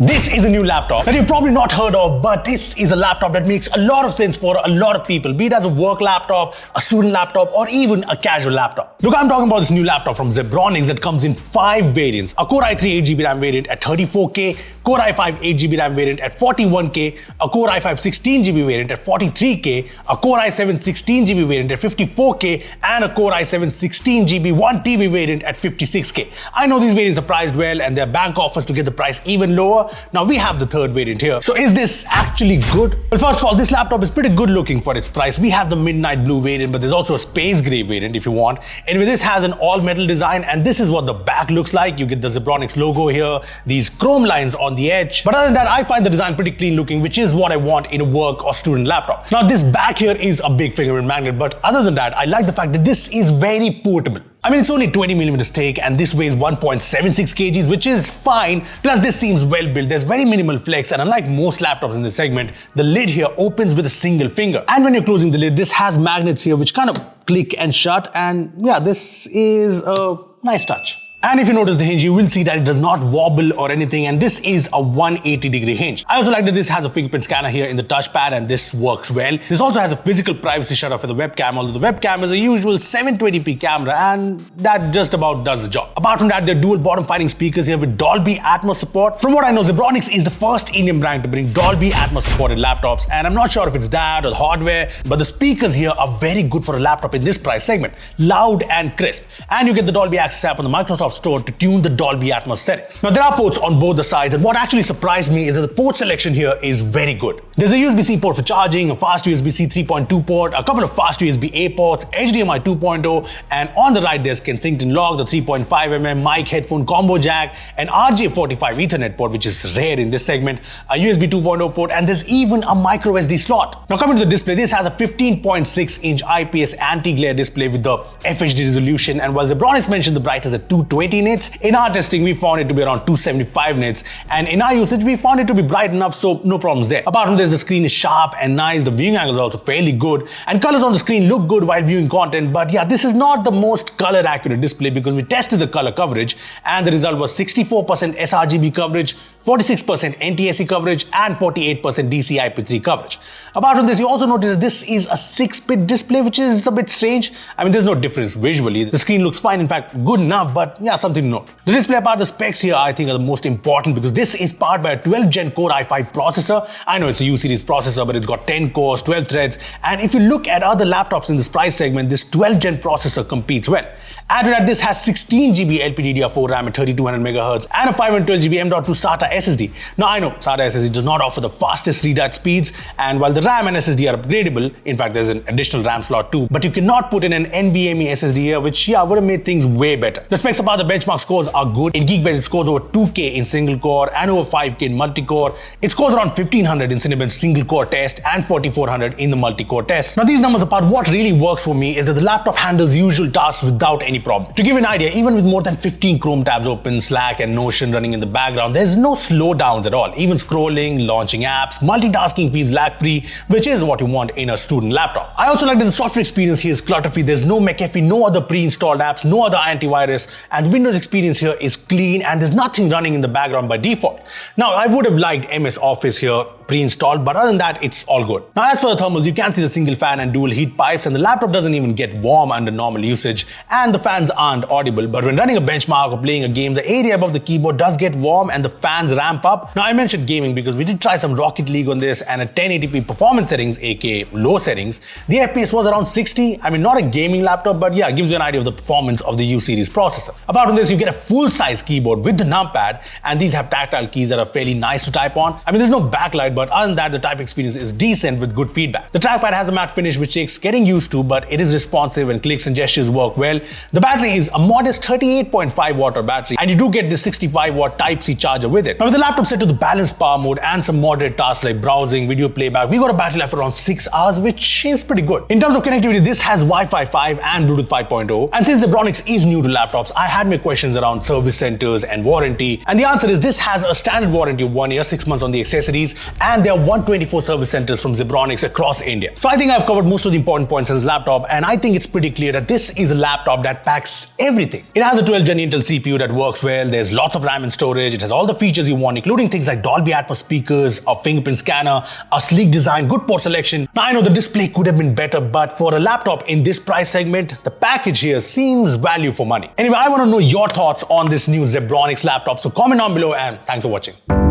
This is a new laptop that you've probably not heard of, but this is a laptop that makes a lot of sense for a lot of people, be it as a work laptop, a student laptop, or even a casual laptop. Look, I'm talking about this new laptop from Zebronics that comes in 5 variants. A Core i3 8GB RAM variant at 34K, Core i5 8GB RAM variant at 41K, a Core i5 16GB variant at 43K, a Core i7 16GB variant at 54K, and a Core i7 16GB 1TB variant at 56K. I know these variants are priced well and there are bank offers to get the price even lower. Now we have the third variant here. So is this actually good? Well, first of all, this laptop is pretty good looking for its price. We have the midnight blue variant, but there's also a space gray variant if you want. Anyway, this has an all metal design and this is what the back looks like. You get the Zebronics logo here, these chrome lines on the edge. But other than that, I find the design pretty clean looking, which is what I want in a work or student laptop. Now this back here is a big fingerprint magnet, but other than that, I like the fact that this is very portable. I mean, it's only 20mm thick and this weighs 1.76 kgs, which is fine. Plus, this seems well built. There's very minimal flex, and unlike most laptops in this segment, the lid here opens with a single finger. And when you're closing the lid, this has magnets here which kind of click and shut, and yeah, this is a nice touch. And if you notice the hinge, you will see that it does not wobble or anything, and this is a 180-degree hinge. I also like that this has a fingerprint scanner here in the touchpad and this works well. This also has a physical privacy shutter for the webcam, although the webcam is a usual 720p camera and that just about does the job. Apart from that, there are dual bottom firing speakers here with Dolby Atmos support. From what I know, Zebronics is the first Indian brand to bring Dolby Atmos supported laptops, and I'm not sure if it's that or the hardware, but the speakers here are very good for a laptop in this price segment. Loud and crisp. And you get the Dolby Access app on the Microsoft Store to tune the Dolby Atmos settings. Now there are ports on both the sides, and what actually surprised me is that the port selection here is very good. There's a USB-C port for charging, a fast USB-C 3.2 port, a couple of fast USB-A ports, HDMI 2.0, and on the right there's Kensington lock, the 3.5mm mic headphone combo jack, an RJ45 Ethernet port, which is rare in this segment, a USB 2.0 port, and there's even a micro SD slot. Now coming to the display, this has a 15.6-inch IPS anti-glare display with the FHD resolution, and while Zebronics mentioned the brightness at 220 nits, in our testing we found it to be around 275 nits, and in our usage we found it to be bright enough, so no problems there. Apart from this, the screen is sharp and nice, the viewing angle is also fairly good, and colors on the screen look good while viewing content, but yeah, this is not the most color accurate display because we tested the color coverage and the result was 64% sRGB coverage, 46% NTSC coverage, and 48% DCI-P3 coverage. Apart from this, you also notice that this is a 6-bit display, which is a bit strange. I mean, there's no difference visually. The screen looks fine, in fact, good enough, but yeah, something to note. The display apart, the specs here I think are the most important because this is powered by a 12th Gen Core i5 processor. I know it's a U-series processor, but it's got 10 cores, 12 threads, and if you look at other laptops in this price segment, this 12th Gen processor competes well. Added to that, this has 16GB LPDDR4 RAM at 3200MHz and a 512GB M.2 SATA SSD. Now I know SATA SSD does not offer the fastest read-out speeds, and while the RAM and SSD are upgradable, in fact there's an additional RAM slot too, but you cannot put in an NVMe SSD here, which yeah, would have made things way better. The specs about the benchmark scores are good. In Geekbench it scores over 2K in single core and over 5K in multi-core. It scores around 1500 in Cinebench single core test and 4400 in the multi-core test. Now these numbers apart, what really works for me is that the laptop handles usual tasks without any problem. To give you an idea, even with more than 15 Chrome tabs open, Slack and Notion running in the background, there's no slowdowns at all. Even scrolling, launching apps, multitasking feels lag-free, which is what you want in a student laptop. I also like that the software experience here is clutter-free. There's no McAfee, no other pre-installed apps, no other antivirus, and the Windows experience here is clean and there's nothing running in the background by default. Now, I would have liked MS Office here pre-installed, but other than that, it's all good. Now, as for the thermals, you can see the single fan and dual heat pipes, and the laptop doesn't even get warm under normal usage, and the fans aren't audible, but when running a benchmark or playing a game, the area above the keyboard does get warm and the fans ramp up. Now, I mentioned gaming because we did try some Rocket League on this, and at 1080p performance settings, aka low settings, the FPS was around 60. I mean, not a gaming laptop, but yeah, it gives you an idea of the performance of the U-series processor. Apart from this, you get a full-size keyboard with the numpad, and these have tactile keys that are fairly nice to type on. I mean, there's no backlight, but other than that, the type experience is decent with good feedback. The trackpad has a matte finish which takes getting used to, but it is responsive and clicks and gestures work well. The battery is a modest 38.5 watt battery, and you do get this 65 watt Type-C charger with it. Now with the laptop set to the balanced power mode and some moderate tasks like browsing, video playback, we got a battery life around 6 hours, which is pretty good. In terms of connectivity, this has Wi-Fi 5 and Bluetooth 5.0, and since Zebronics is new to laptops, I had me questions around service centers and warranty. And the answer is this has a standard warranty of 1 year, 6 months on the accessories, and there are 124 service centers from Zebronics across India. So I think I've covered most of the important points in this laptop, and I think it's pretty clear that this is a laptop that packs everything. It has a 12th Gen Intel CPU that works well, there's lots of RAM and storage, it has all the features you want, including things like Dolby Atmos speakers, a fingerprint scanner, a sleek design, good port selection. Now I know the display could have been better, but for a laptop in this price segment, the package here seems value for money. Anyway, I want to know your thoughts on this new Zebronics laptop, so comment down below and thanks for watching.